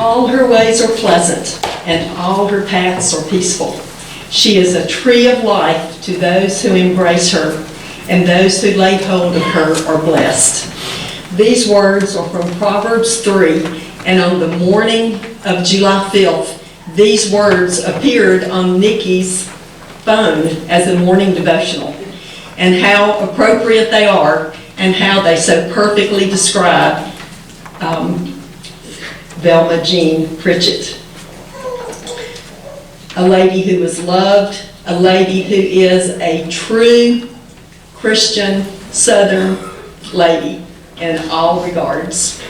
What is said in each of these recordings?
All her ways are pleasant, and all her paths are peaceful. She is a tree of life to those who embrace her, and those who lay hold of her are blessed. These words are from Proverbs 3, and on the morning of July 5th, these words appeared on Nikki's phone as a morning devotional. And how appropriate they are, and how they so perfectly describe Velma Jean Pritchett. A lady who is loved, a lady who is a true Christian Southern lady in all regards.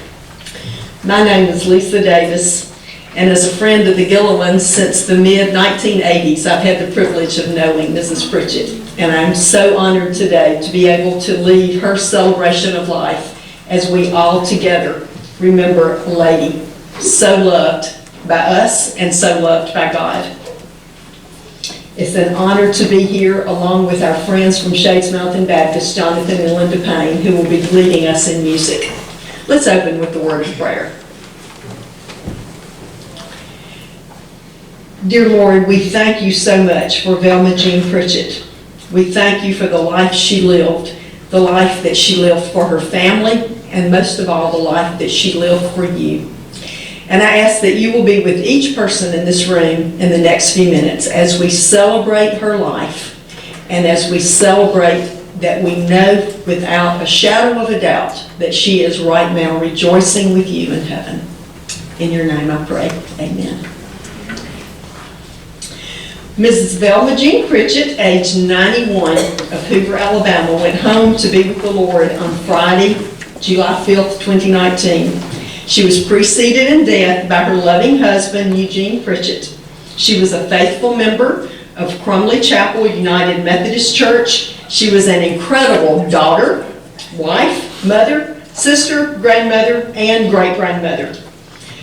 My name is Lisa Davis, and as a friend of the Gillowans since the mid-1980s, I've had the privilege of knowing Mrs. Pritchett, and I'm so honored today to be able to lead her celebration of life as we all together remember a lady so loved by us and so loved by God. It's an honor to be here along with our friends from Shades Mountain Baptist, Jonathan and Linda Payne, who will be leading us in music. Let's open with the word of prayer. Dear Lord, we thank you so much for Velma Jean Pritchett. We thank you for the life she lived, the life that she lived for her family, and most of all, the life that she lived for you. And I ask that you will be with each person in this room in the next few minutes as we celebrate her life, and as we celebrate that we know without a shadow of a doubt that she is right now rejoicing with you in heaven. In your name I pray, amen. Mrs. Velma Jean Pritchett, age 91, of Hoover, Alabama, went home to be with the Lord on Friday, July 5th, 2019. She was preceded in death by her loving husband, Eugene Pritchett. She was a faithful member of Crumley Chapel United Methodist Church. She was an incredible daughter, wife, mother, sister, grandmother, and great-grandmother.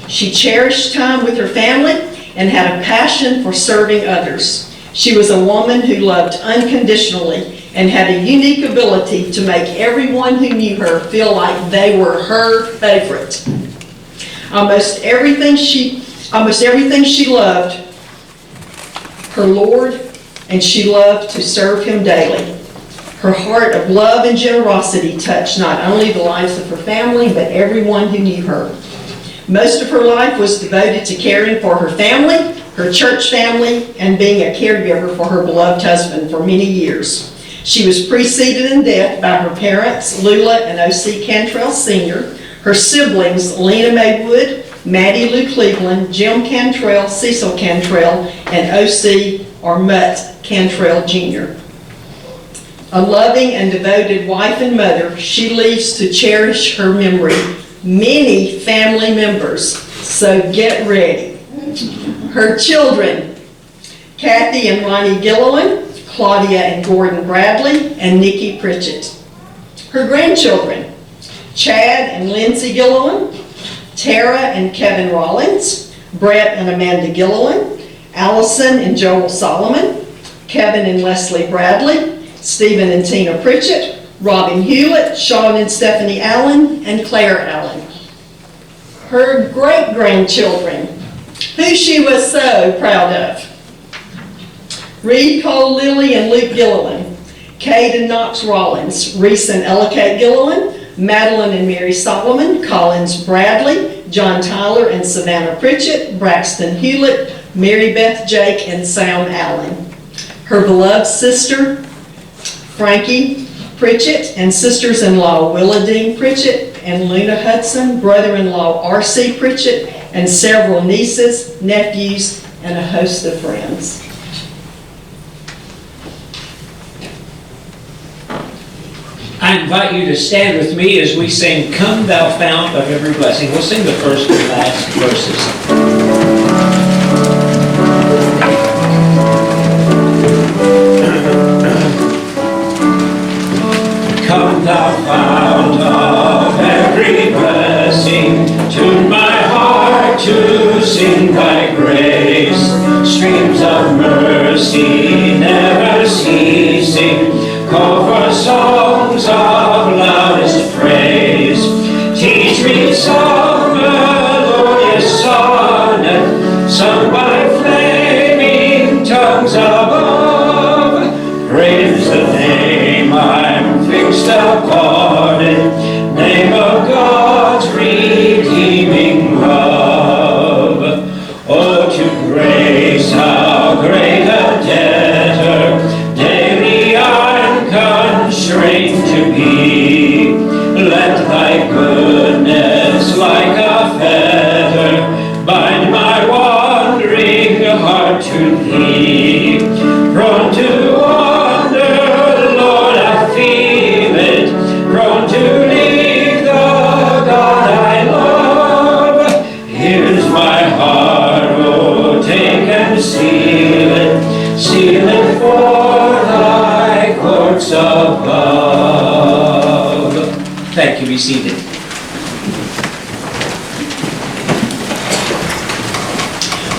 She cherished time with her family and had a passion for serving others. She was a woman who loved unconditionally and had a unique ability to make everyone who knew her feel like they were her favorite. Almost everything she loved her Lord, and she loved to serve him daily. Her heart of love and generosity touched not only the lives of her family, but everyone who knew her. Most of her life was devoted to caring for her family, her church family, and being a caregiver for her beloved husband for many years. She was preceded in death by her parents, Lula and O.C. Cantrell Sr., her siblings, Lena Mae Wood, Maddie Lou Cleveland, Jim Cantrell, Cecil Cantrell, and O.C. or Mutt Cantrell Jr. A loving and devoted wife and mother, she leaves to cherish her memory many family members, so get ready. Her children, Kathy and Ronnie Gilliland, Claudia and Gordon Bradley, and Nikki Pritchett. Her grandchildren, Chad and Lindsay Gilliland, Tara and Kevin Rollins, Brett and Amanda Gilliland, Allison and Joel Solomon, Kevin and Leslie Bradley, Stephen and Tina Pritchett, Robin Hewlett, Sean and Stephanie Allen, and Claire Allen. Her great-grandchildren, who she was so proud of. Reed Cole Lilly and Luke Gilliland, Kate and Knox Rollins, Reese and Ella Kate Gilliland, Madeline and Mary Solomon, Collins Bradley, John Tyler and Savannah Pritchett, Braxton Hewlett, Mary Beth Jake, and Sam Allen. Her beloved sister, Frankie Pritchett, and sisters-in-law Willa Dean Pritchett and Luna Hudson, brother-in-law R.C. Pritchett, and several nieces, nephews, and a host of friends. I invite you to stand with me as we sing, Come Thou Fount of Every Blessing. We'll sing the first and last verses. Come thou fount of every blessing, tune my heart to sing thy grace. Streams of mercy never ceasing, call for songs of loudest praise. Teach me song, melodious song, kneeling for thy courts above. Thank you, be seated.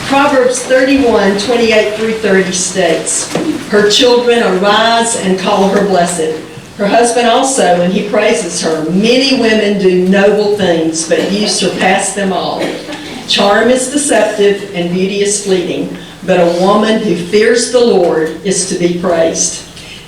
Proverbs 31:28-30 states, "Her children arise and call her blessed. Her husband also, and he praises her. Many women do noble things, but you surpass them all. Charm is deceptive and beauty is fleeting, but a woman who fears the Lord is to be praised."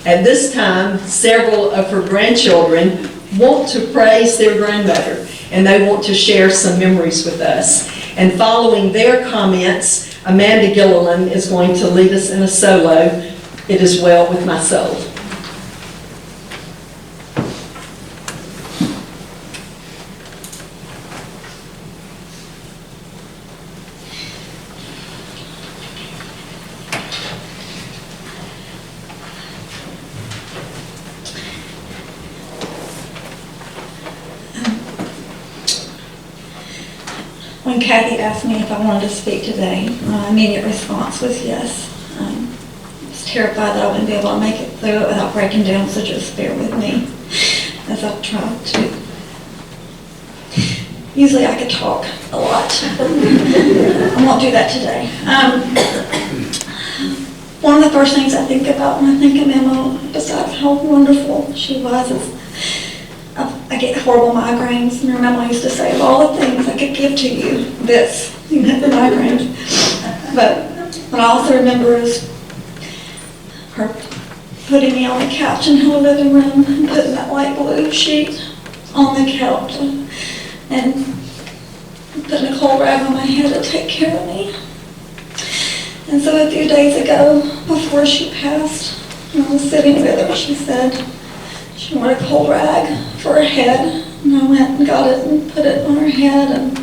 At this time, several of her grandchildren want to praise their grandmother, and they want to share some memories with us. And following their comments, Amanda Gilliland is going to lead us in a solo, "It Is Well With My Soul." When Kathy asked me if I wanted to speak today, my immediate response was yes. I was terrified that I wouldn't be able to make it through it without breaking down, so just bear with me as I try to. Usually I could talk a lot. I won't do that today. One of the first things I think about when I think of Mama, besides how wonderful she was, is I get horrible migraines, and her mama used to say, of all the things I could give to you, this, you have the migraines. But what I also remember is her putting me on the couch in her living room and putting that light blue sheet on the couch and putting a cold rag on my head to take care of me. And so a few days ago, before she passed, when I was sitting with her, she said she wanted a cold rag for her head, and I went and got it and put it on her head, and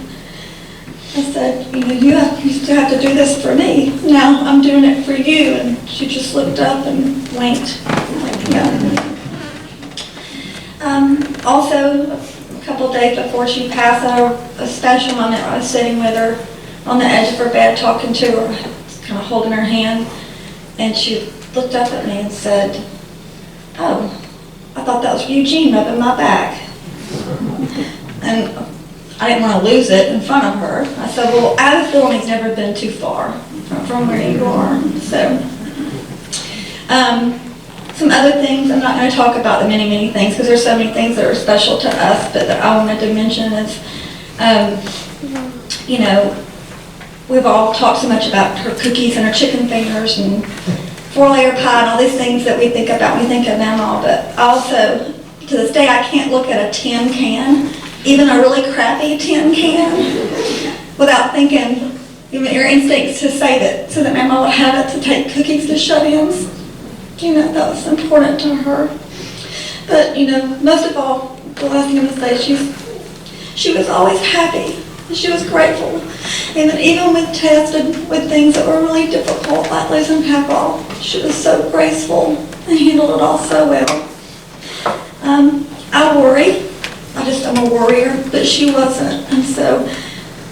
I said, you still have to do this for me. Now I'm doing it for you. And she just looked up and winked. Like, yeah. Also, a couple days before she passed, I had a special moment where I was sitting with her on the edge of her bed talking to her, kind of holding her hand, and she looked up at me and said, "Oh, I thought that was Eugene rubbing my back." And I didn't want to lose it in front of her. I said, "Well, I have a feeling he's never been too far from where you are." So, some other things, I'm not going to talk about the many, many things, because there's so many things that are special to us, but that I wanted to mention is, we've all talked so much about her cookies and her chicken fingers and 4-layer pie and all these things that we think about when we think of Mama, but also, to this day, I can't look at a tin can, even a really crappy tin can, without thinking, even your instincts to save it so that Mama would have it to take cookies to shut-ins. That was important to her. But, most of all, the last thing I'm going to say is she was always happy. She was grateful. And even with tests and with things that were really difficult, like losing Papa, she was so graceful and handled it all so well. I worry. I'm a worrier, but she wasn't. And so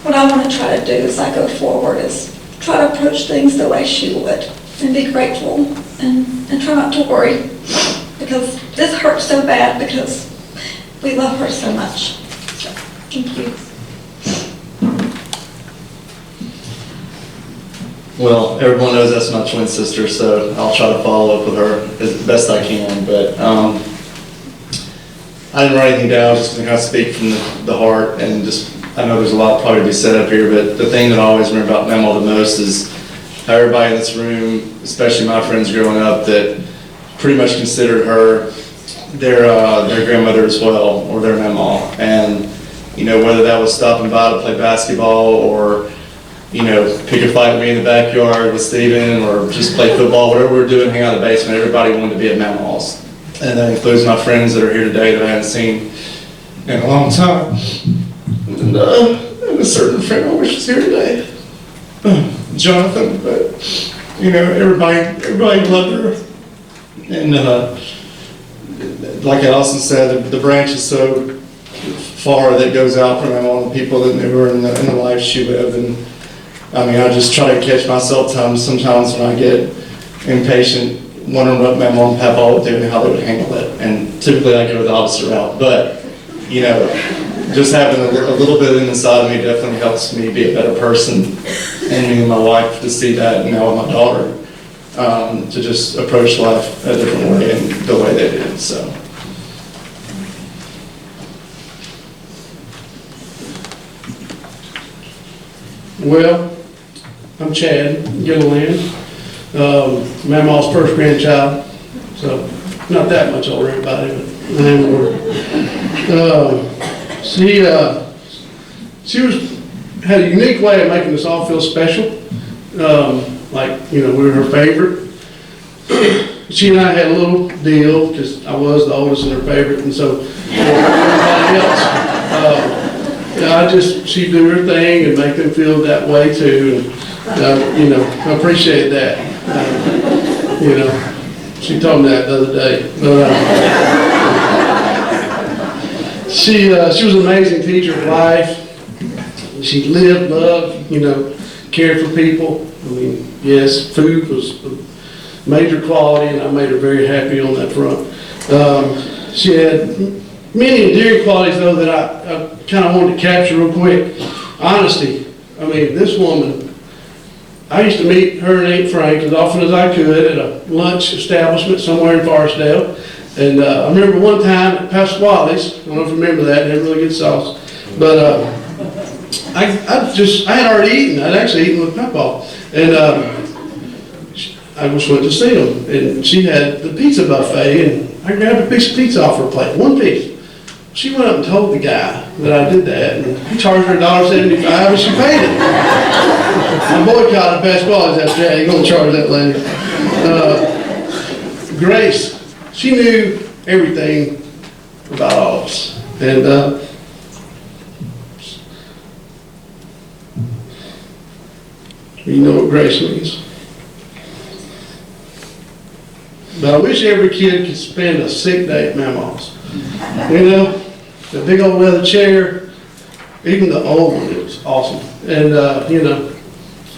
what I want to try to do as I go forward is try to approach things the way she would and be grateful and try not to worry, because this hurts so bad because we love her so much. So, thank you. Well, everyone knows that's my twin sister, so I'll try to follow up with her as best I can. But I didn't write anything down. I was just going to kind of speak from the heart, and I know there's a lot probably to be said up here, but the thing that I always remember about Mama the most is how everybody in this room, especially my friends growing up, that pretty much considered her their grandmother as well, or their Mama. And whether that was stopping by to play basketball, or pick a fight with me in the backyard with Steven, or just play football, whatever we were doing, hang out in the basement, everybody wanted to be at Mama's. And that includes my friends that are here today that I haven't seen in a long time. And a certain friend I wish was here today, Jonathan, but everybody loved her. And like Allison said, the branch is so far that goes out from all the people that knew her and the life she lived. And I just try to catch myself sometimes when I get impatient, wondering what my mom and papa would do and how they would handle it. And typically I go the opposite route, but, you know, just having a little bit inside of me definitely helps me be a better person, and me and my wife to see that now with my daughter, to just approach life a different way and the way they did, so. Well, I'm Chad Gilliland, Mama's first grandchild, so not that much older than everybody, but I am older. She had a unique way of making us all feel special, like, you know, we were her favorite. She and I had a little deal, because I was the oldest and her favorite, and so everybody else. She'd do her thing and make them feel that way too, and, you know, I appreciate that. You know, she told me that the other day. She was an amazing teacher of life. She lived, loved, you know, cared for people. I mean, yes, food was a major quality, and I made her very happy on that front. She had many endearing qualities, though, that I kind of wanted to capture real quick. Honesty. I mean, this woman, I used to meet her and Aunt Frank as often as I could at a lunch establishment somewhere in Forestdale. And I remember one time at Pasquale's, I don't know if you remember that, they had really good sauce. But I had already eaten. I'd actually eaten with Papa. And I just went to see them. And she had the pizza buffet, and I grabbed a piece of pizza off her plate, one piece. She went up and told the guy that I did that, and he charged her $1.75, and she paid it. I boycotted Pasquale's after that. You're going to charge that lady. Grace, she knew everything about all of us. And you know what grace means. But I wish every kid could spend a sick day at Mama's. You know, the big old leather chair, even the old one, it was awesome. And, you know,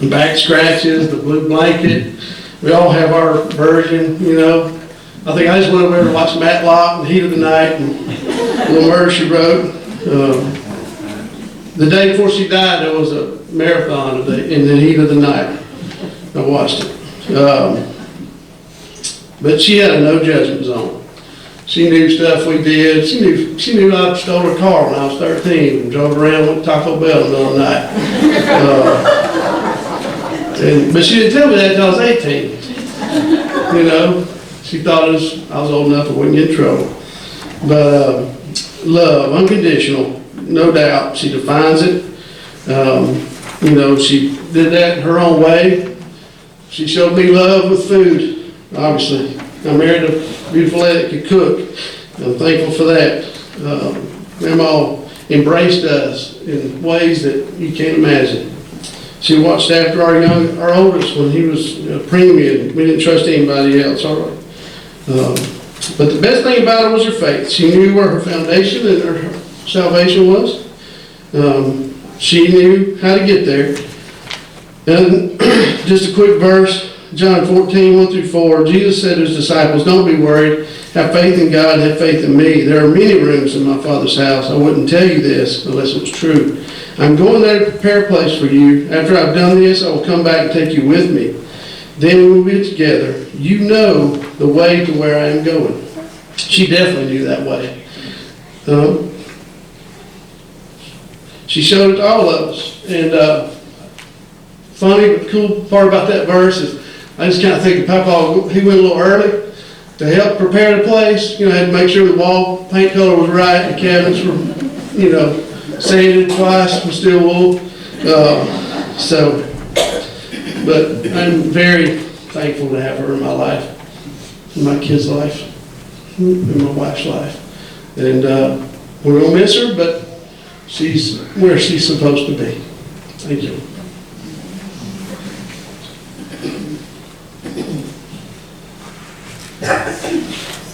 back scratches, the blue blanket. We all have our version, you know. I think I just went over to watch Matlock and Heat of the Night and a little murder she wrote. The day before she died, there was a marathon in the Heat of the Night. I watched it. But she had a no judgment zone. She knew stuff we did. She knew I stole her car when I was 13 and drove around with Taco Bell in the middle of the night. But she didn't tell me that until I was 18. You know, she thought I was old enough I wouldn't get in trouble. But love, unconditional, no doubt. She defines it. You know, she did that in her own way. She showed me love with food. Obviously, I married a beautiful lady that could cook. I'm thankful for that. Mama embraced us in ways that you can't imagine. She watched after our oldest when he was preemie. We didn't trust anybody else. All right. But the best thing about her was her faith. She knew where her foundation and her salvation was. She knew how to get there. And just a quick verse. John 14:1-4, Jesus said to his disciples, "Don't be worried. Have faith in God and have faith in me. There are many rooms in my Father's house. I wouldn't tell you this unless it was true. I'm going there to prepare a place for you. After I've done this, I will come back and take you with me. Then we will be together. You know the way to where I am going." She definitely knew that way. She showed it to all of us. And funny but cool part about that verse is I just kind of think of Papa, he went a little early to help prepare the place. You know, had to make sure the wall paint color was right, the cabinets were, you know, sanded twice with steel wool. But I'm very thankful to have her in my life, in my kids' life, in my wife's life. And we're going to miss her, but she's where she's supposed to be. Thank you.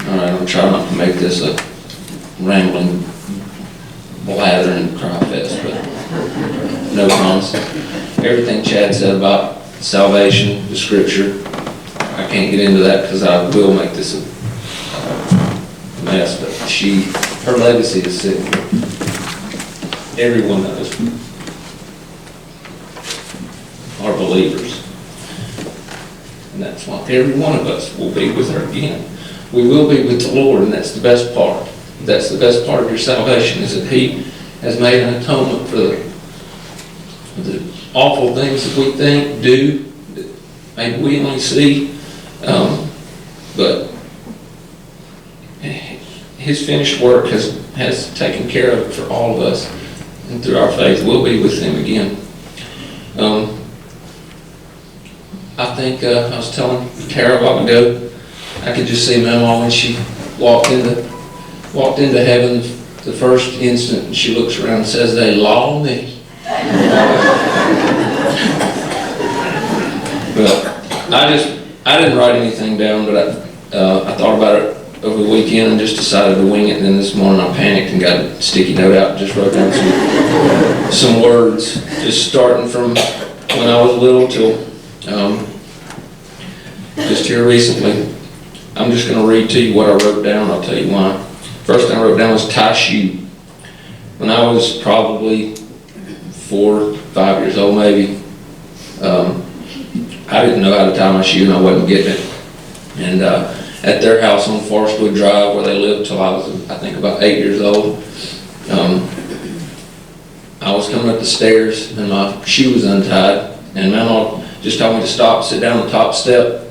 All right, I'll try not to make this a rambling, blathering cry fest, but no cons. Everything Chad said about salvation, the scripture, I can't get into that because I will make this a mess, but her legacy is sitting here. Everyone knows are believers. And that's why every one of us will be with her again. We will be with the Lord, and that's the best part. That's the best part of your salvation, is that He has made an atonement for the awful things that we think, do, that maybe we only see. But His finished work has taken care of it for all of us. And through our faith, we'll be with Him again. I think I was telling Tara a while ago, I could just see Mama when she walked into heaven the first instant, and she looks around and says, "They law me." Well, I didn't write anything down, but I thought about it over the weekend and just decided to wing it. And then this morning I panicked and got a sticky note out and just wrote down some words, just starting from when I was little till just here recently. I'm just going to read to you what I wrote down. I'll tell you why. First thing I wrote down was tie shoe. When I was probably 4 or 5 years old, maybe, I didn't know how to tie my shoe, and I wasn't getting it. And at their house on Forestwood Drive, where they lived till I was, I think, about 8 years old, I was coming up the stairs, and my shoe was untied, and Mama just told me to stop, sit down on the top step.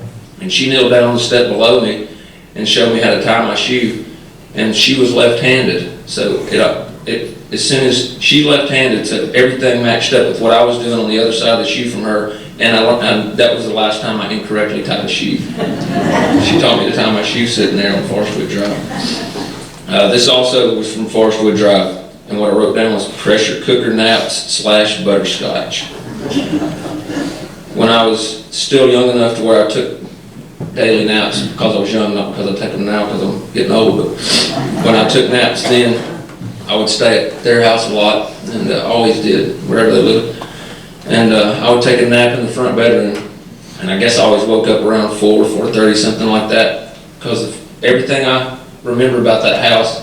And she kneeled down on the step below me and showed me how to tie my shoe. And she was left-handed, so as soon as she left-handed, so everything matched up with what I was doing on the other side of the shoe from her. And that was the last time I incorrectly tied a shoe. She taught me to tie my shoe sitting there on Forestwood Drive. This also was from Forestwood Drive, and what I wrote down was pressure cooker naps / butterscotch. When I was still young enough to where I took daily naps, because I was young, not because I take them now because I'm getting old, but when I took naps then, I would stay at their house a lot, and always did, wherever they lived. And I would take a nap in the front bedroom, and I guess I always woke up around 4, 4:30, something like that, because of everything I remember about that house.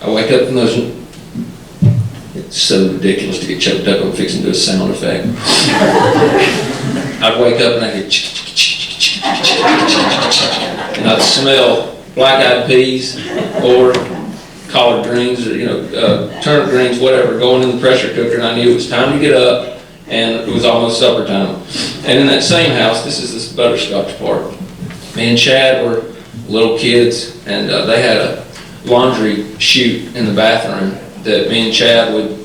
I wake up from those, it's so ridiculous to get choked up, I'm fixing to do a sound effect. I'd wake up and I'd hear and I'd smell black-eyed peas or collard greens, or turnip greens, whatever, going in the pressure cooker, and I knew it was time to get up, and it was almost supper time. And in that same house, this is this butterscotch part, me and Chad were little kids, and they had a laundry chute in the bathroom that me and Chad would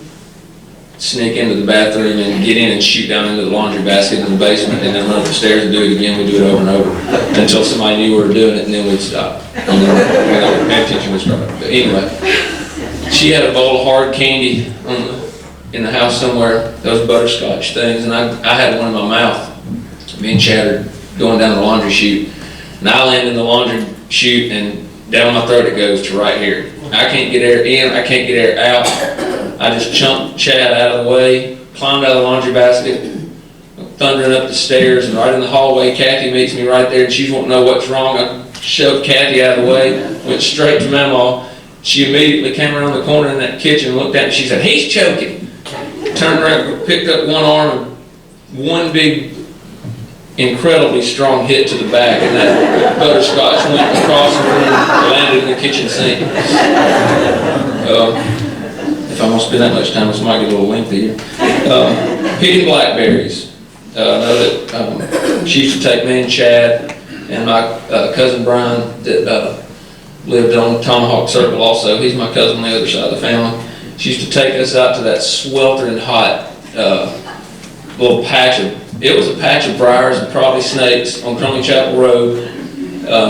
sneak into the bathroom and get in and shoot down into the laundry basket in the basement, and then run up the stairs and do it again. We'd do it over and over until somebody knew we were doing it, and then we'd stop. And then when the attention would start. But anyway, she had a bowl of hard candy in the house somewhere, those butterscotch things, and I had one in my mouth. Me and Chad are going down the laundry chute, and I land in the laundry chute, and down my throat it goes to right here. I can't get air in, I can't get air out. I just chunked Chad out of the way, climbed out of the laundry basket, thundering up the stairs, and right in the hallway, Kathy meets me right there, and she won't know what's wrong. I shoved Kathy out of the way, went straight to Mama. She immediately came around the corner in that kitchen and looked at me, she said, "He's choking." Turned around, picked up one arm, and one big, incredibly strong hit to the back, and that butterscotch went across the room and landed in the kitchen sink. If I'm going to spend that much time, this might get a little lengthy here. Picking blackberries. I know that she used to take me and Chad and my cousin Brian that lived on Tomahawk Circle also. He's my cousin on the other side of the family. She used to take us out to that sweltering hot little patch of, it was a patch of briars and probably snakes on Crumley Chapel Road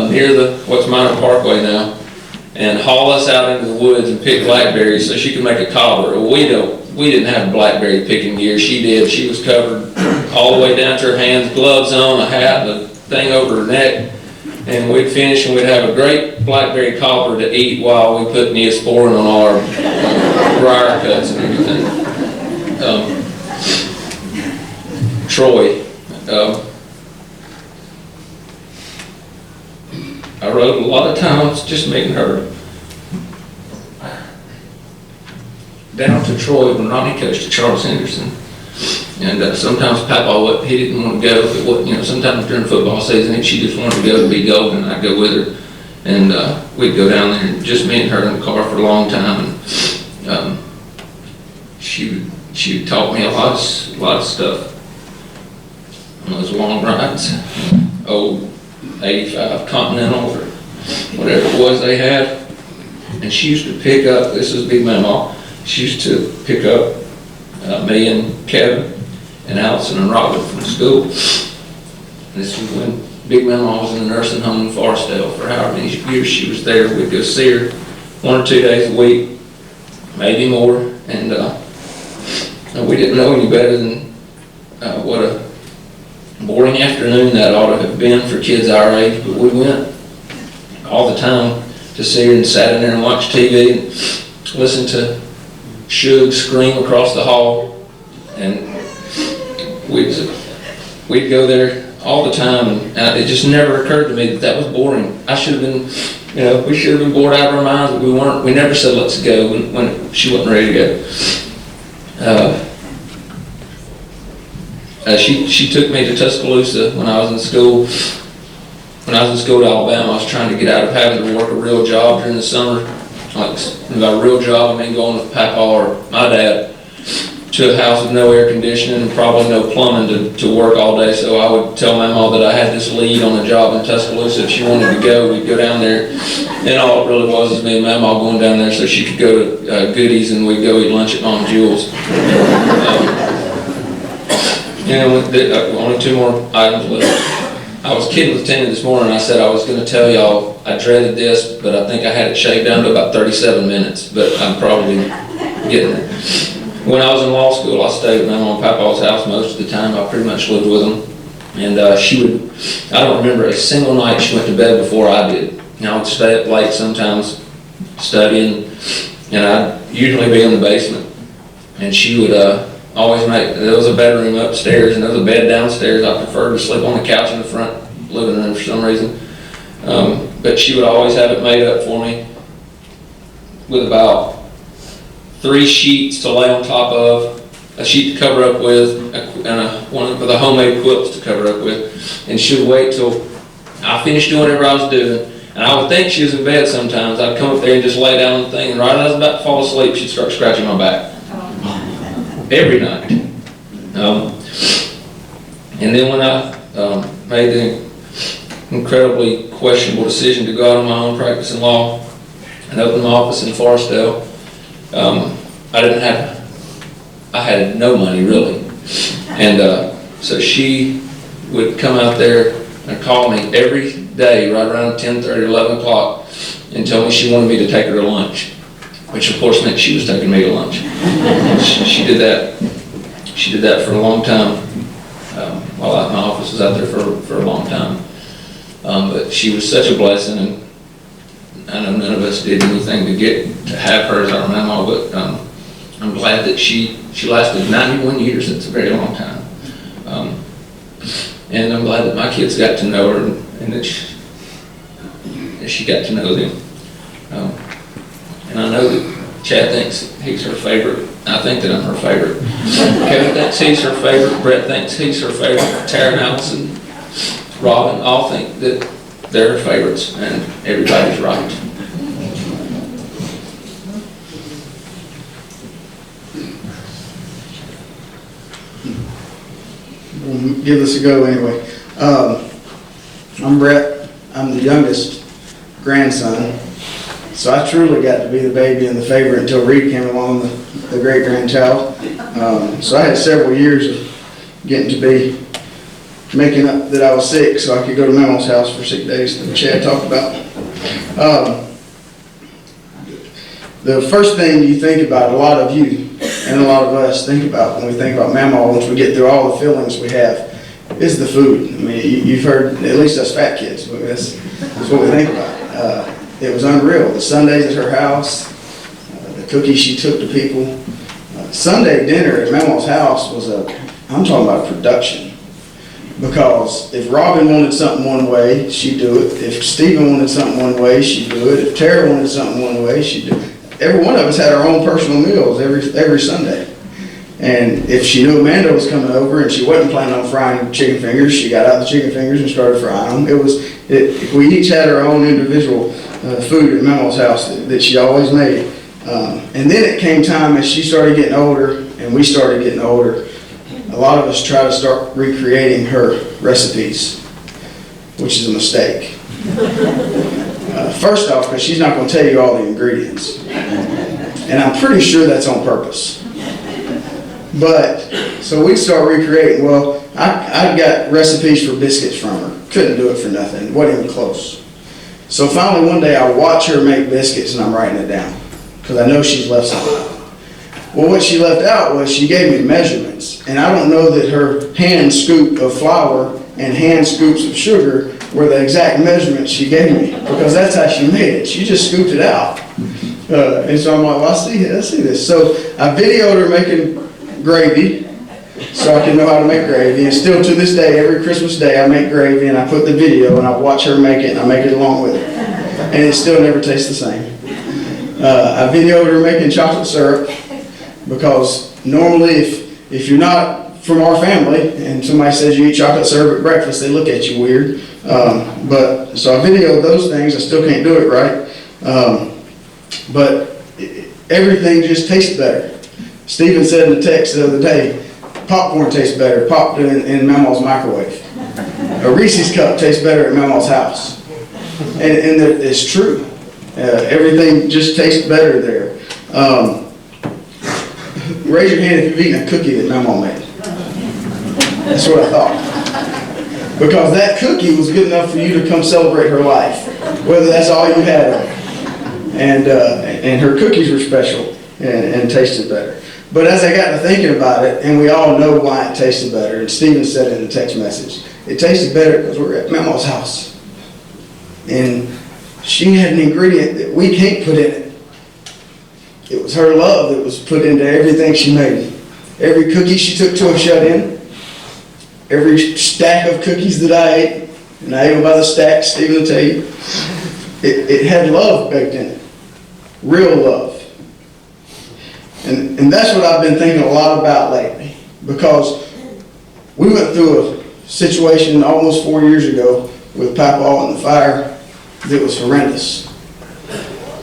near what's Minor Parkway now, and haul us out into the woods and pick blackberries so she could make a cobbler. We didn't have blackberry picking gear. She did. She was covered all the way down to her hands, gloves on, a hat, and a thing over her neck. And we'd finish and we'd have a great blackberry cobbler to eat while we put Neosporin on all our briar cuts and everything. Troy. I rode a lot of times just meeting her. Down to Troy when Ronnie coached at Charles Henderson. And sometimes Papa, he didn't want to go if it wasn't, sometimes during football season, if she just wanted to go to be golden, I'd go with her. And we'd go down there and just me and her in the car for a long time. And she taught me a lot of stuff on those long rides. Old 85 Continental or whatever it was they had. And she used to pick up, this was Big Mama, she used to pick up me and Kevin and Allison and Robert from school. This was when Big Mama was in the nursing home in Forestdale for however many years she was there. We'd go see her 1 or 2 days a week, maybe more. And we didn't know any better than what a boring afternoon that ought to have been for kids our age. But we went all the time to see her and sat in there and watched TV and listened to Suge scream across the hall. And we'd go there all the time, and it just never occurred to me that was boring. I should have been, we should have been bored out of our minds, but we weren't. We never said let's go when she wasn't ready to go. She took me to Tuscaloosa when I was in school. When I was in school at Alabama, I was trying to get out of having to work a real job during the summer. Like, by a real job, I mean going with Papa or my dad to a house with no air conditioning and probably no plumbing to work all day. So I would tell Mama that I had this lead on a job in Tuscaloosa. If she wanted to go, we'd go down there. And all it really was is me and Mama going down there so she could go to Goodies and we'd go eat lunch at Mom Jewel's. Only 2 more items left. I was kidding with Tina this morning. I said I was going to tell y'all I dreaded this, but I think I had it shaved down to about 37 minutes, but I'm probably getting there. When I was in law school, I stayed at Mama and Papa's house most of the time. I pretty much lived with them. And I don't remember a single night she went to bed before I did. I would stay up late sometimes studying, and I'd usually be in the basement. And she would always there was a bedroom upstairs and there was a bed downstairs. I preferred to sleep on the couch in the front living room for some reason. But she would always have it made up for me with about 3 sheets to lay on top of, a sheet to cover up with, and one with a homemade quilts to cover up with. And she would wait till I finished doing whatever I was doing. And I would think she was in bed sometimes. I'd come up there and just lay down on the thing, and right as I was about to fall asleep, she'd start scratching my back. Every night. And then when I made the incredibly questionable decision to go out on my own practice in law and open my office in Forestdale, I had no money really. And so she would come out there and call me every day right around 10:30, 11 o'clock and tell me she wanted me to take her to lunch, which of course meant she was taking me to lunch. She did that for a long time while my office was out there for a long time. But she was such a blessing, and I know none of us did anything to have her as our mama, but I'm glad that she lasted 91 years. It's a very long time. And I'm glad that my kids got to know her and that she got to know them. And I know that Chad thinks he's her favorite. I think that I'm her favorite. Kevin thinks he's her favorite. Brett thinks he's her favorite. Tara and Allison, Robin, all think that they're her favorites, and everybody's right. We'll give this a go anyway. I'm Brett. I'm the youngest grandson. So I truly got to be the baby and the favorite until Reed came along, the great grandchild. So I had several years of getting to be making up that I was sick so I could go to Mama's house for sick days that Chad talked about. The first thing you think about, a lot of you and a lot of us think about when we think about Mama, once we get through all the feelings we have, is the food. I mean, you've heard, at least us fat kids, but that's what we think about. It was unreal. The Sundays at her house, the cookies she took to people. Sunday dinner at Mama's house was I'm talking about production. Because if Robin wanted something one way, she'd do it. If Stephen wanted something one way, she'd do it. If Tara wanted something one way, she'd do it. Every one of us had our own personal meals every Sunday. And if she knew Amanda was coming over and she wasn't planning on frying chicken fingers, she got out the chicken fingers and started frying them. We each had our own individual food at Mama's house that she always made. And then it came time as she started getting older and we started getting older, a lot of us try to start recreating her recipes, which is a mistake. First off, because she's not going to tell you all the ingredients. And I'm pretty sure that's on purpose. But, so we'd start recreating. Well, I got recipes for biscuits from her. Couldn't do it for nothing. Wasn't even close. So finally one day I watch her make biscuits and I'm writing it down. Because I know she's left something out. Well, what she left out was she gave me measurements. And I don't know that her hand scoop of flour and hand scoops of sugar were the exact measurements she gave me. Because that's how she made it. She just scooped it out. And so I'm like, well, I see this. So I videoed her making gravy so I can know how to make gravy. And still to this day, every Christmas day, I make gravy and I put the video and I watch her make it and I make it along with her. And it still never tastes the same. I videoed her making chocolate syrup because normally if you're not from our family and somebody says you eat chocolate syrup at breakfast, they look at you weird. But so I videoed those things. I still can't do it right. But everything just tastes better. Stephen said in the text the other day, popcorn tastes better popped in Mama's microwave. A Reese's cup tastes better at Mama's house. And it's true. Everything just tastes better there. Raise your hand if you've eaten a cookie that Mama made. That's what I thought. Because that cookie was good enough for you to come celebrate her life, whether that's all you had. And her cookies were special and tasted better. But as I got to thinking about it, and we all know why it tasted better, and Stephen said it in the text message, it tasted better because we're at Mama's house. And she had an ingredient that we can't put in it. It was her love that was put into everything she made. Every cookie she took to a shut-in, every stack of cookies that I ate, and I ate them by the stack, Stephen will tell you, it had love baked in it. Real love. And that's what I've been thinking a lot about lately. Because we went through a situation almost 4 years ago with Papa and the fire that was horrendous.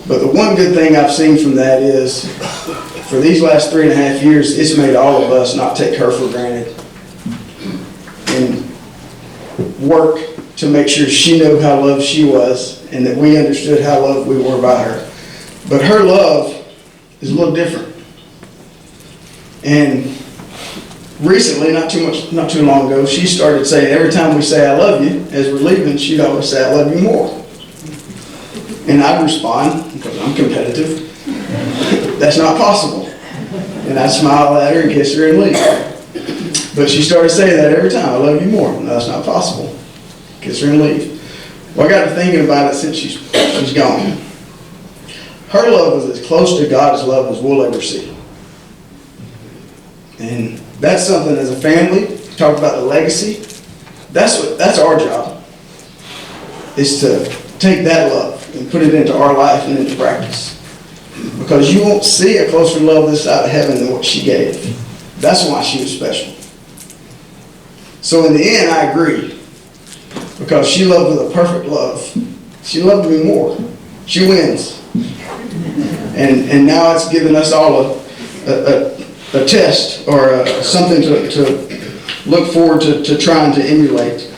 But the one good thing I've seen from that is, for these last 3.5 years, it's made all of us not take her for granted. And work to make sure she knew how loved she was and that we understood how loved we were by her. But her love is a little different. And recently, not too long ago, she started saying every time we say I love you, as we're leaving, she'd always say I love you more. And I'd respond, because I'm competitive, that's not possible. And I'd smile at her and kiss her and leave. But she started saying that every time, I love you more. No, that's not possible. Kiss her and leave. Well, I got to thinking about it since she's gone. Her love was as close to God's love as we'll ever see. And that's something as a family, talk about the legacy, that's our job, is to take that love and put it into our life and into practice. Because you won't see a closer love this side of heaven than what she gave. That's why she was special. So in the end, I agree. Because she loved with a perfect love. She loved me more. She wins. And now it's given us all a test or something to look forward to trying to emulate.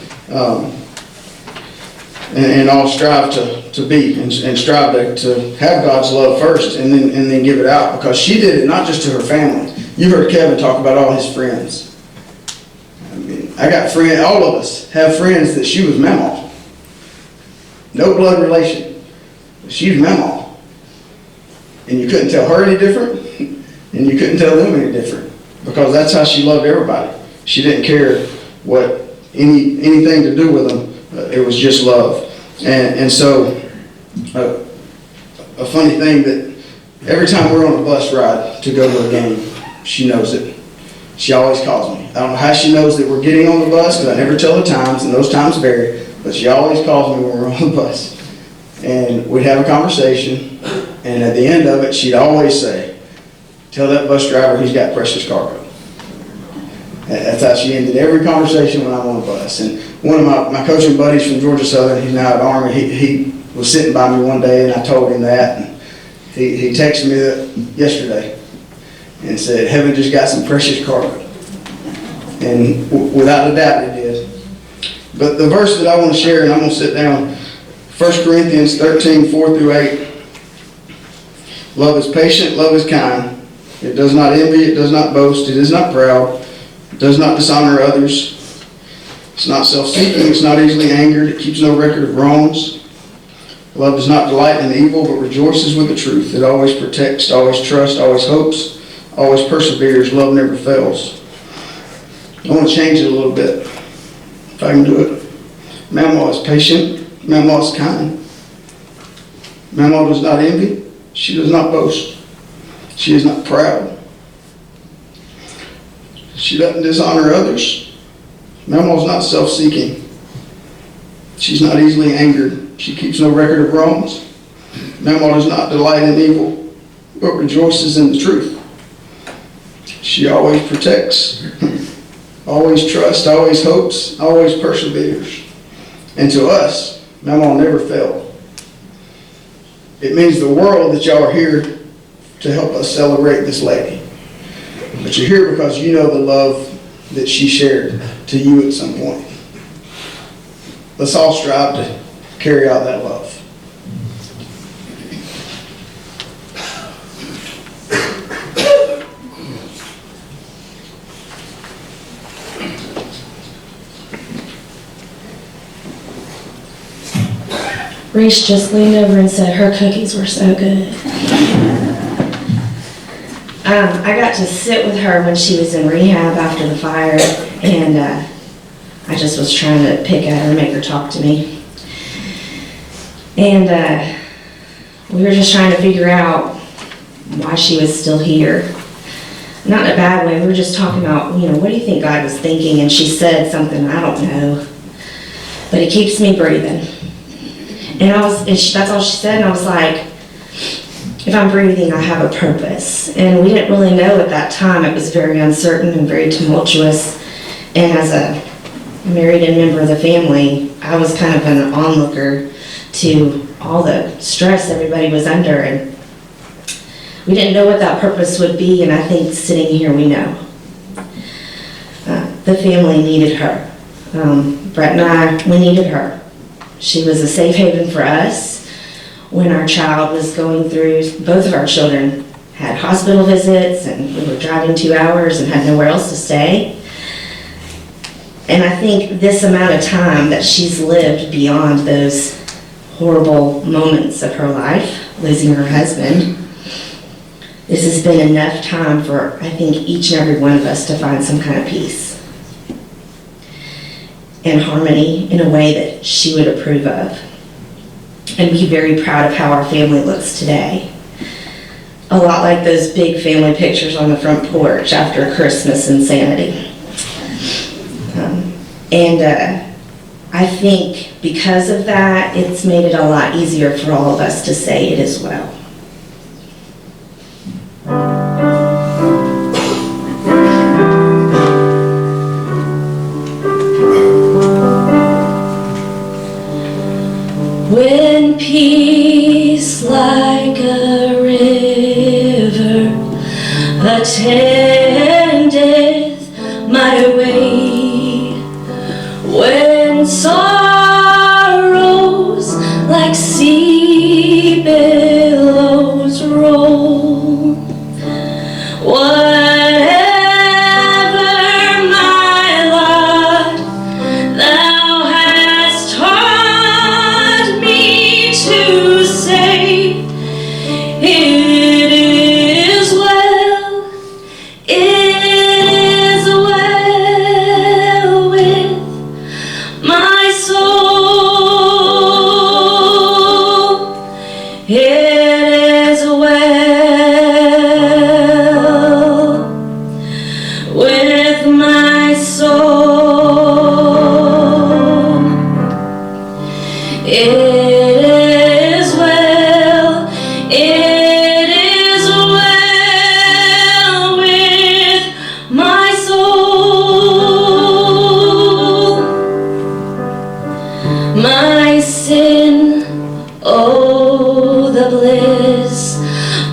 And all strive to be and strive to have God's love first and then give it out, because she did it not just to her family. You heard Kevin talk about all his friends. I mean, I got friends, all of us have friends that she was Mamaw. No blood relation. She's Mamaw. And you couldn't tell her any different, and you couldn't tell them any different, because that's how she loved everybody. She didn't care what anything to do with them. It was just love. And so, a funny thing that every time we're on a bus ride to go to a game, she knows it. She always calls me. I don't know how she knows that we're getting on the bus, because I never tell the times, and those times vary, but she always calls me when we're on the bus. And we'd have a conversation, and at the end of it, she'd always say, "Tell that bus driver he's got precious cargo." That's how she ended every conversation when I'm on the bus. And one of my coaching buddies from Georgia Southern, he's now at Army, he was sitting by me one day, and I told him that, and he texted me that yesterday and said, "Heaven just got some precious cargo." And without a doubt it did. But the verse that I want to share, and I'm going to sit down, 1 Corinthians 13, 4 through 8. Love is patient, love is kind. It does not envy, it does not boast, it is not proud, it does not dishonor others. It's not self-seeking, it's not easily angered, it keeps no record of wrongs. Love does not delight in evil, but rejoices with the truth. It always protects, always trusts, always hopes, always perseveres. Love never fails. I want to change it a little bit, if I can do it. Mamaw is patient. Mamaw is kind. Mamaw does not envy. She does not boast. She is not proud. She doesn't dishonor others. Mamaw is not self-seeking. She's not easily angered. She keeps no record of wrongs. Mamaw does not delight in evil, but rejoices in the truth. She always protects, always trusts, always hopes, always perseveres. And to us, Mamaw never failed. It means the world that y'all are here to help us celebrate this lady. But you're here because you know the love that she shared to you at some point. Let's all strive to carry out that love. Reese just leaned over and said her cookies were so good. I got to sit with her when she was in rehab after the fire, and I just was trying to pick at her and make her talk to me. And we were just trying to figure out why she was still here. Not in a bad way, we were just talking about, what do you think God was thinking? And she said something, I don't know, but He keeps me breathing. And that's all she said, and I was like, if I'm breathing, I have a purpose. And we didn't really know at that time. It was very uncertain and very tumultuous. And as a married and member of the family, I was kind of an onlooker to all the stress everybody was under. And we didn't know what that purpose would be, and I think sitting here we know. The family needed her. Brett and I, we needed her. She was a safe haven for us when our child was going through, both of our children had hospital visits, and we were driving 2 hours and had nowhere else to stay. And I think this amount of time that she's lived beyond those horrible moments of her life, losing her husband, this has been enough time for, I think, each and every one of us to find some kind of peace and harmony in a way that she would approve of, and be very proud of how our family looks today. A lot like those big family pictures on the front porch after Christmas insanity. I think because of that, it's made it a lot easier for all of us to say it as well. When peace like a river attendeth my way, when sorrows like sea billows roll, whatever my lot, thou hast taught me to say,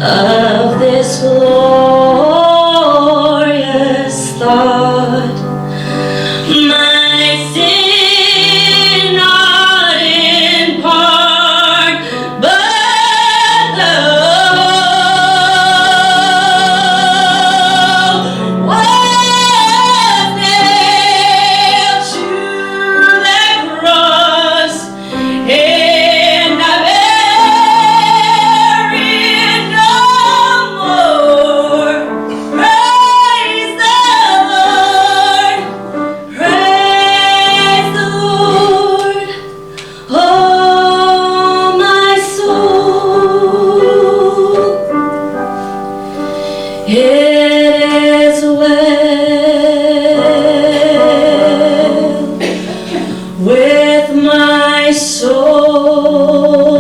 of this glorious thought. My sin not in part, but the whole was nailed to the cross, and I bear it no more. Praise the Lord. Praise the Lord, oh my soul. It is well with my soul.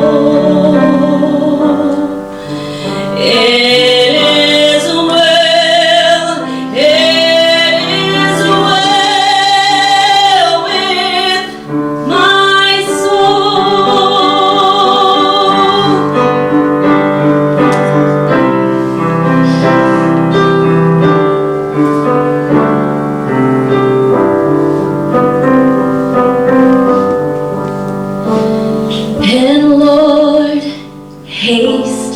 It is well, it is well with my soul. And Lord, haste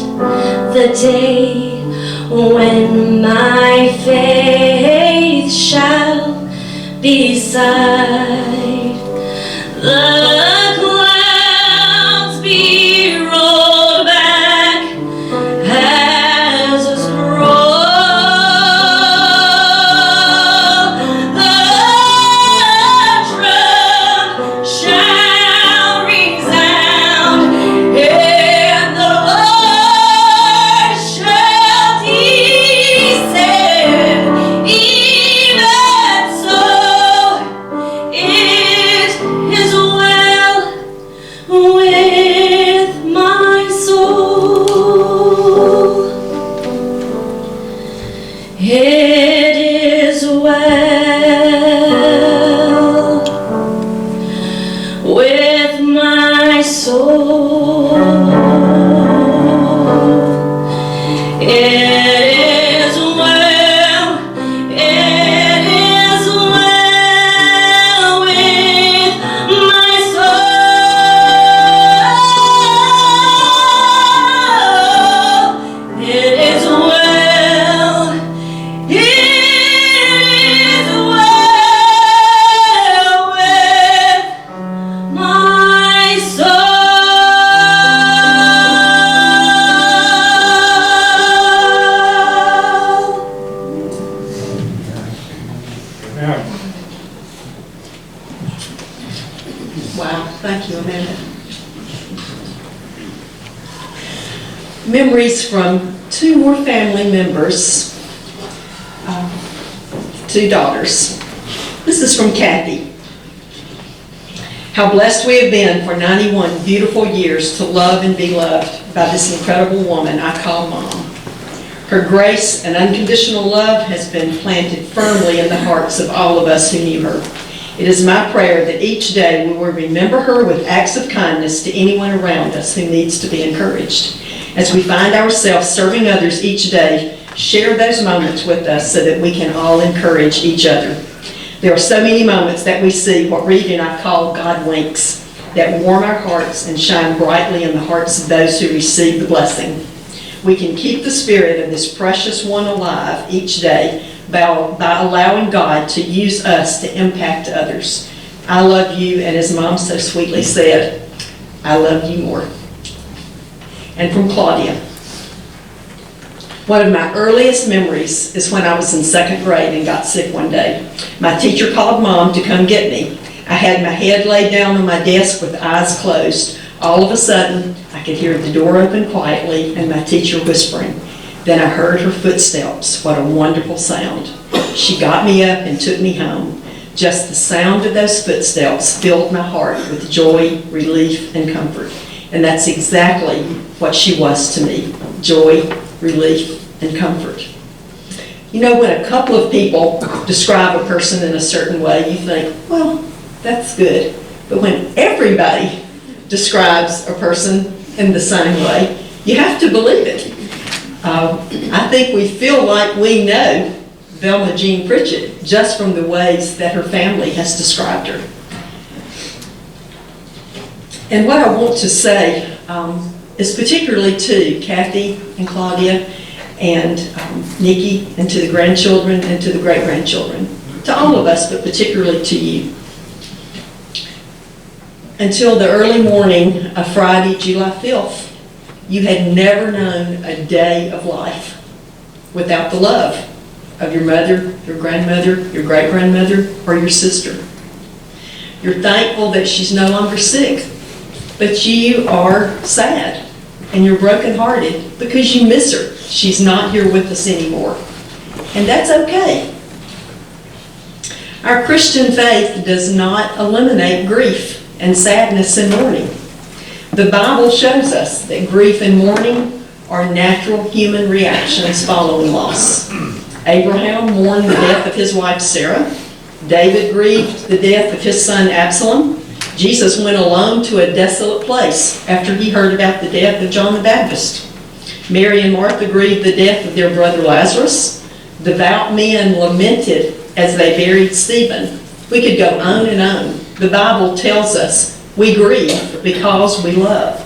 the day when my faith shall beside the clouds be rolled back as a scroll. The drum shall resound, and the Lord shall descend. Even so, it is well with my soul. It is well with my soul. It is well, it is well with my soul. It is well, it is well with my soul. Wow, thank you, Amanda. Memories from two more family members, two daughters. This is from Kathy. How blessed we have been for 91 beautiful years to love and be loved by this incredible woman I call Mom. Her grace and unconditional love has been planted firmly in the hearts of all of us who knew her. It is my prayer that each day we will remember her with acts of kindness to anyone around us who needs to be encouraged. As we find ourselves serving others each day, share those moments with us so that we can all encourage each other. There are so many moments that we see what Reed and I call God winks that warm our hearts and shine brightly in the hearts of those who receive the blessing. We can keep the spirit of this precious one alive each day by allowing God to use us to impact others. I love you, and as Mom so sweetly said, I love you more. And from Claudia. One of my earliest memories is when I was in second grade and got sick one day. My teacher called Mom to come get me. I had my head laid down on my desk with eyes closed. All of a sudden, I could hear the door open quietly and my teacher whispering. Then I heard her footsteps. What a wonderful sound. She got me up and took me home. Just the sound of those footsteps filled my heart with joy, relief, and comfort. And that's exactly what she was to me. Joy, relief, and comfort. You know, when a couple of people describe a person in a certain way, you think, well, that's good. But when everybody describes a person in the same way, you have to believe it. I think we feel like we know Velma Jean Pritchett just from the ways that her family has described her. And what I want to say is particularly to Kathy and Claudia and Nikki, and to the grandchildren and to the great-grandchildren, to all of us, but particularly to you. Until the early morning of Friday, July 5th, you had never known a day of life without the love of your mother, your grandmother, your great-grandmother, or your sister. You're thankful that she's no longer sick, but you are sad and you're brokenhearted because you miss her. She's not here with us anymore, and that's okay. Our Christian faith does not eliminate grief and sadness and mourning. The Bible shows us that grief and mourning are natural human reactions following loss. Abraham mourned the death of his wife Sarah. David grieved the death of his son Absalom. Jesus went alone to a desolate place after he heard about the death of John the Baptist. Mary and Martha grieved the death of their brother Lazarus. Devout men lamented as they buried Stephen. We could go on and on. The Bible tells us we grieve because we love.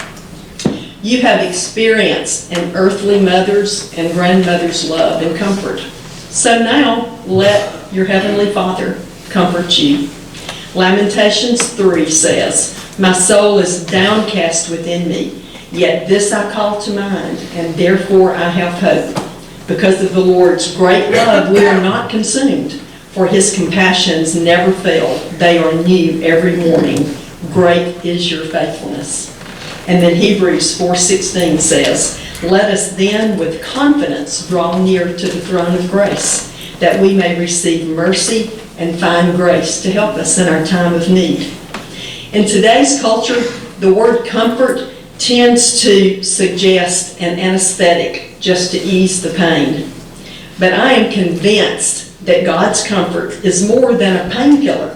You have experienced an earthly mother's and grandmother's love and comfort. So now let your Heavenly Father comfort you. Lamentations 3 says, "My soul is downcast within me, yet this I call to mind, and therefore I have hope. Because of the Lord's great love, we are not consumed, for his compassions never fail. They are new every morning. Great is your faithfulness." And then Hebrews 4:16 says, "Let us then with confidence draw near to the throne of grace, that we may receive mercy and find grace to help us in our time of need." In today's culture, the word comfort tends to suggest an anesthetic just to ease the pain. But I am convinced that God's comfort is more than a painkiller.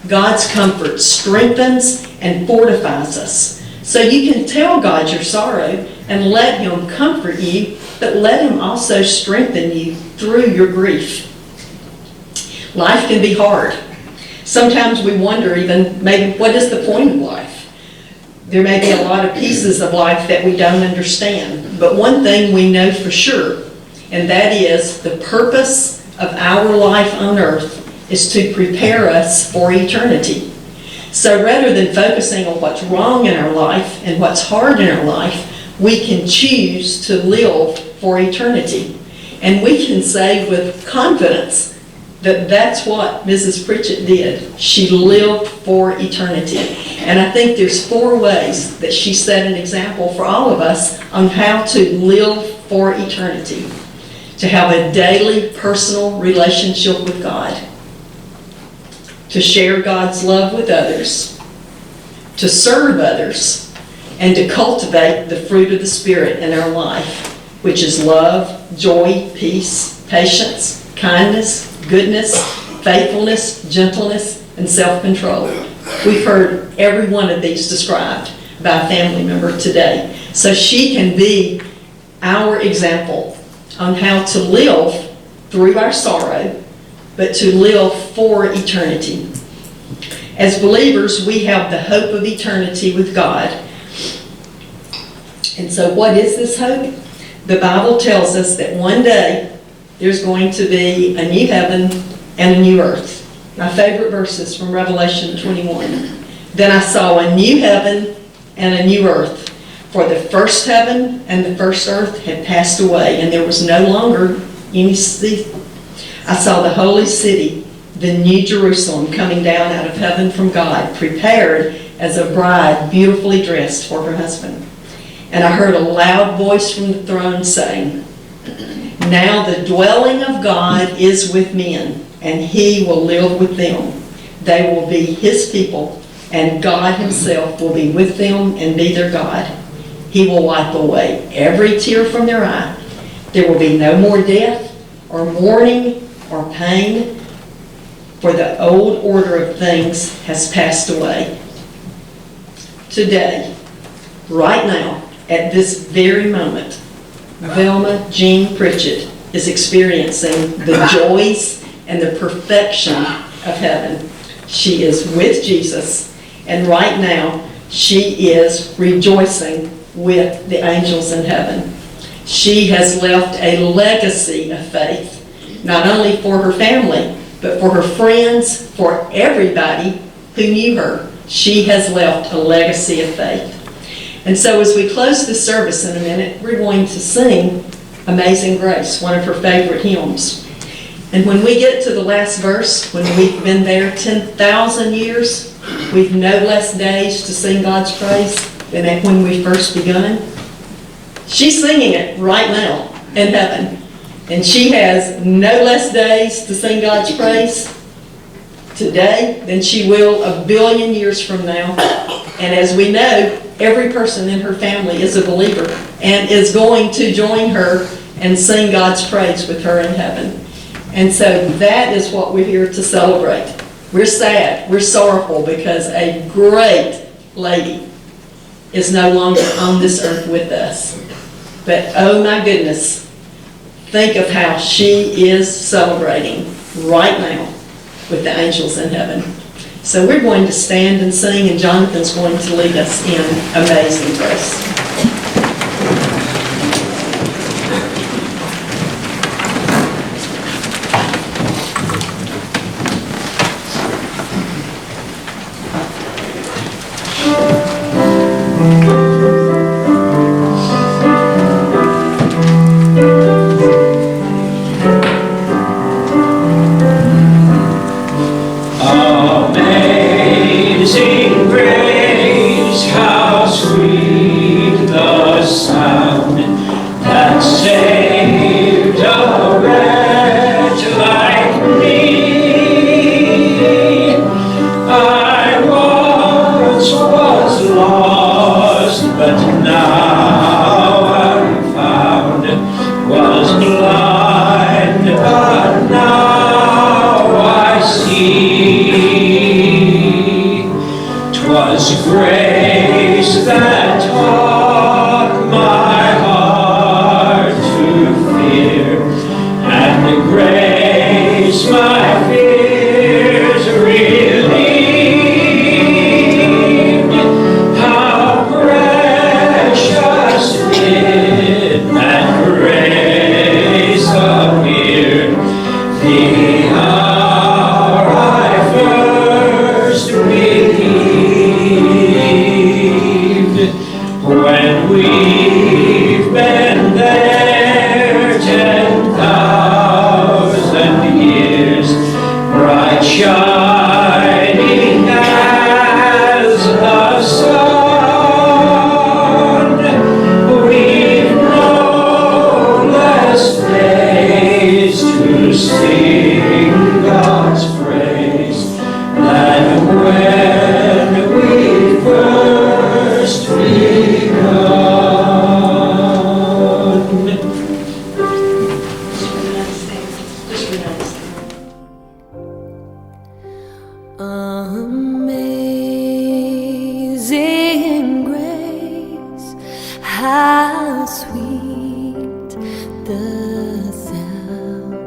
God's comfort strengthens and fortifies us. So you can tell God your sorrow and let him comfort you, but let him also strengthen you through your grief. Life can be hard. Sometimes we wonder even, maybe, what is the point of life? There may be a lot of pieces of life that we don't understand, but one thing we know for sure, and that is the purpose of our life on earth is to prepare us for eternity. So rather than focusing on what's wrong in our life and what's hard in our life, we can choose to live for eternity. And we can say with confidence that that's what Mrs. Pritchett did. She lived for eternity. And I think there's 4 ways that she set an example for all of us on how to live for eternity. To have a daily personal relationship with God. To share God's love with others. To serve others. And to cultivate the fruit of the Spirit in our life, which is love, joy, peace, patience, kindness, goodness, faithfulness, gentleness, and self-control. We've heard every one of these described by a family member today. So she can be our example on how to live through our sorrow, but to live for eternity. As believers, we have the hope of eternity with God. And so what is this hope? The Bible tells us that one day there's going to be a new heaven and a new earth. My favorite verse is from Revelation 21. "Then I saw a new heaven and a new earth, for the first heaven and the first earth had passed away, and there was no longer any sea. I saw the holy city, the new Jerusalem, coming down out of heaven from God, prepared as a bride beautifully dressed for her husband. And I heard a loud voice from the throne saying, 'Now the dwelling of God is with men, and he will live with them. They will be his people, and God himself will be with them and be their God. He will wipe away every tear from their eye. There will be no more death, or mourning, or pain, for the old order of things has passed away.'" Today, right now, at this very moment, Velma Jean Pritchett is experiencing the joys and the perfection of heaven. She is with Jesus, and right now she is rejoicing with the angels in heaven. She has left a legacy of faith, not only for her family, but for her friends, for everybody who knew her. She has left a legacy of faith. And so as we close this service in a minute, we're going to sing Amazing Grace, one of her favorite hymns. And when we get to the last verse, when we've been there 10,000 years, we've no less days to sing God's praise than when we first begun. She's singing it right now in heaven. And she has no less days to sing God's praise today than she will a billion years from now. And as we know, every person in her family is a believer and is going to join her and sing God's praise with her in heaven. And so that is what we're here to celebrate. We're sad, we're sorrowful because a great lady is no longer on this earth with us. But oh my goodness, think of how she is celebrating right now with the angels in heaven. So we're going to stand and sing, and Jonathan's going to lead us in Amazing Grace. Amazing grace, how sweet the sound that saved a wretch like me. I once was lost, but now I'm found, was blind, but now I see. 'Twas grace that taught my heart to fear, and grace my fears relieved. How precious did that grace appear the hour I first believed. When we've been there 10,000 years, bright shining as the sun, we've no less days to sing God's praise than when we first begun. Amazing grace, how sweet the sound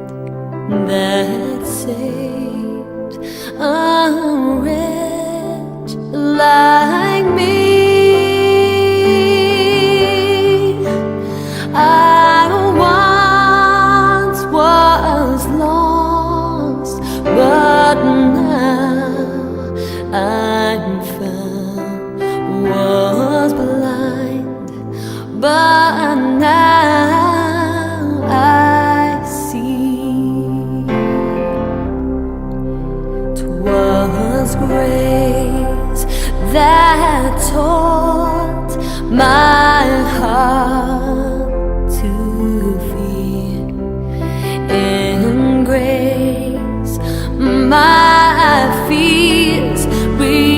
that saved a wretch like me. I once was lost, but now I'm found, was blind, but now I see. 'Twas grace that taught my heart to fear, in grace my fears relieved.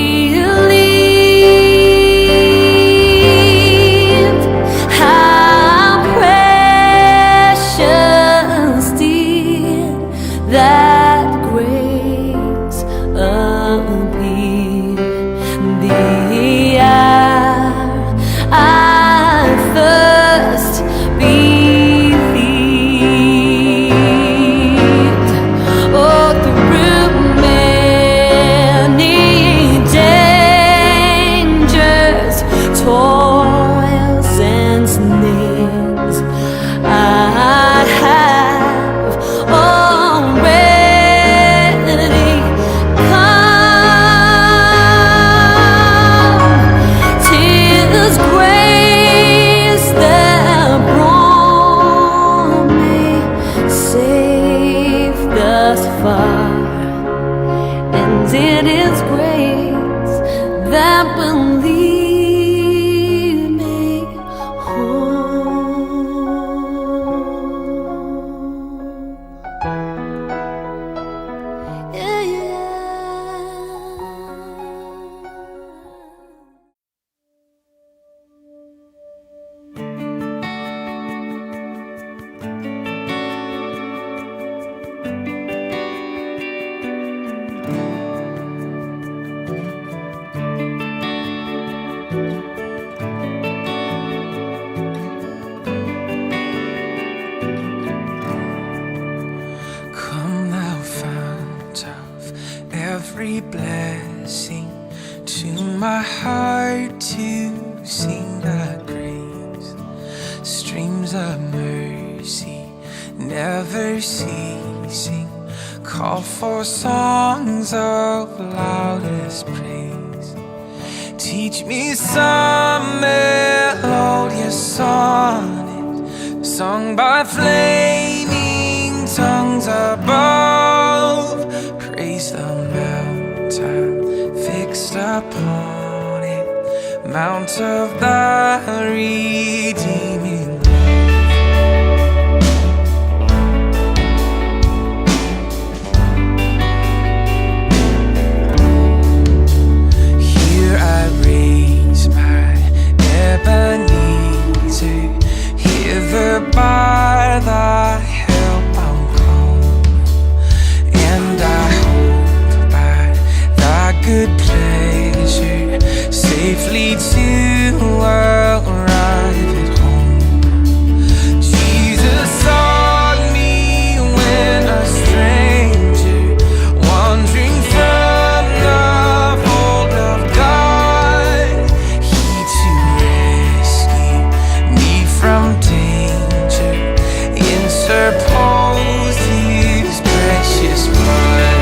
How every blessing to my heart to sing the grace. Streams of mercy never ceasing, call for songs of loudest praise. Teach me some melodious sonnet sung by flaming tongues above. Praise the mountain fixed upon it, mount of the redeeming love. Here I raise my Ebenezer, hither by thy help I'm come, and I hope by thy good pleasure safely to arrive at home. Jesus sought me when a stranger, wandering from the fold of God, he to rescue me from danger interposed his precious blood.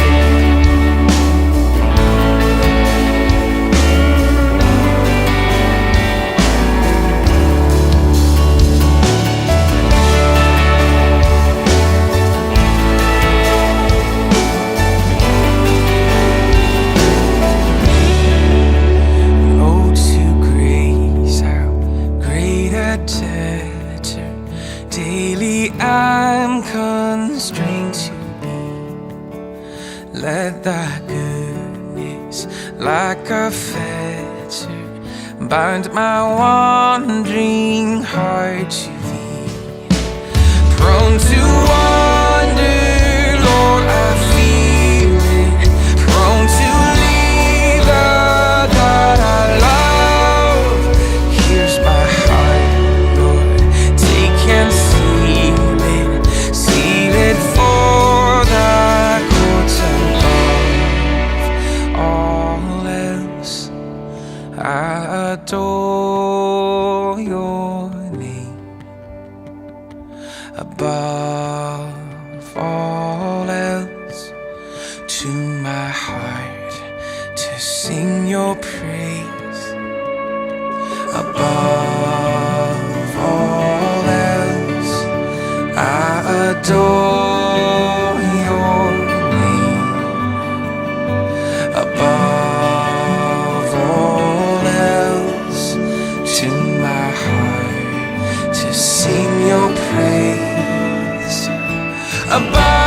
Oh, to grace, how great a debtor daily I'm constrained to be. Let thy goodness like a fetter bind my wandering heart to thee. Prone to wander, Lord, I feel it. Prone to leave the God I love. Here's my heart, Lord, take and seal it for thy courts above. All else I adore your name. Above all else, to my heart to sing your praise. Above all else, I adore your name. Above all else, to my heart to sing your praise. Above